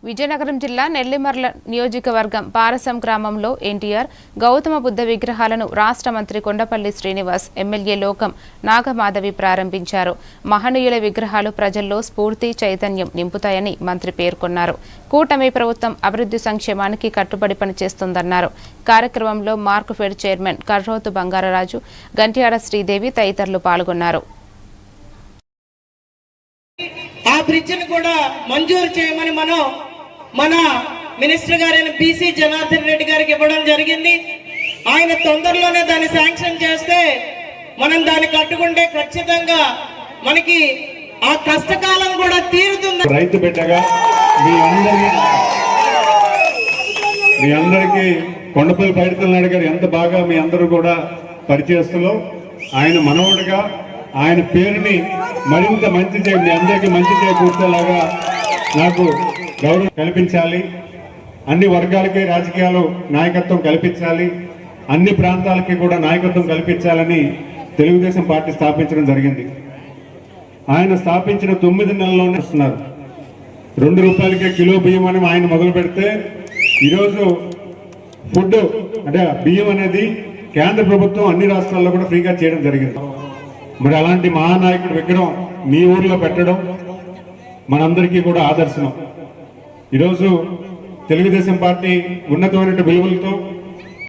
విజయనగరం జిల్లా నెల్లిమర్ల నియోజకవర్గం పారసం గ్రామంలో ఎన్టీఆర్, గౌతమ బుద్ధ విగ్రహాలను రాష్ట్ర మంత్రి కొండపల్లి శ్రీనివాస్, ఎమ్మెల్యే లోకం నాగమాధవి ప్రారంభించారు. మహనీయుల విగ్రహాలు ప్రజల్లో స్ఫూర్తి, చైతన్యం నింపుతాయని మంత్రి పేర్కొన్నారు. కూటమి ప్రభుత్వం అభివృద్ధి సంక్షేమానికి కట్టుబడి పనిచేస్తుందన్నారు. కార్యక్రమంలో మార్క్ఫెడ్ చైర్మన్ కర్రోతు బంగారరాజు, గంట్యాడ శ్రీదేవి తదితరులు పాల్గొన్నారు. ఆ బ్రిడ్జిని కూడా మంజూరు చేయమని మన మినిస్టర్ గారైన బీసీ జనార్దన్ రెడ్డి గారికి ఇవ్వడం జరిగింది. ఆయన తొందరలోనే దాన్ని శాంక్షన్ చేస్తే మనం దాన్ని కట్టుకుంటే ఖచ్చితంగా మనకి ఆ కష్టకాలం కూడా తీరుతుంది. రైతు బిడ్డగా మీ అందరికీ కొండపల్లి పైడితలనాయుడు గారు ఎంత బాగా మీ అందరూ కూడా పరిచయస్తులో, ఆయన మనవడుగా ఆయన పేరుని మరింత మంచి మీ అందరికీ మంచి చేకూర్చేలాగా నాకు గౌరవం కల్పించాలి. అన్ని వర్గాలకి రాజకీయాలు నాయకత్వం కల్పించాలి, అన్ని ప్రాంతాలకి కూడా నాయకత్వం కల్పించాలని తెలుగుదేశం పార్టీ స్థాపించడం జరిగింది. ఆయన స్థాపించిన 9 నెలల్లోనే వస్తున్నారు. 2 రూపాయలకే కిలో బియ్యం అని ఆయన మొదలు పెడితే ఈరోజు ఫుడ్ అంటే బియ్యం అనేది కేంద్ర ప్రభుత్వం అన్ని రాష్ట్రాల్లో కూడా ఫ్రీగా చేయడం జరిగింది. మరి అలాంటి మహానాయకుడు విగ్రహం మీ ఊర్లో పెట్టడం మనందరికీ కూడా ఆదర్శనం. ఈరోజు తెలుగుదేశం పార్టీ ఉన్నతమైన విలువలతో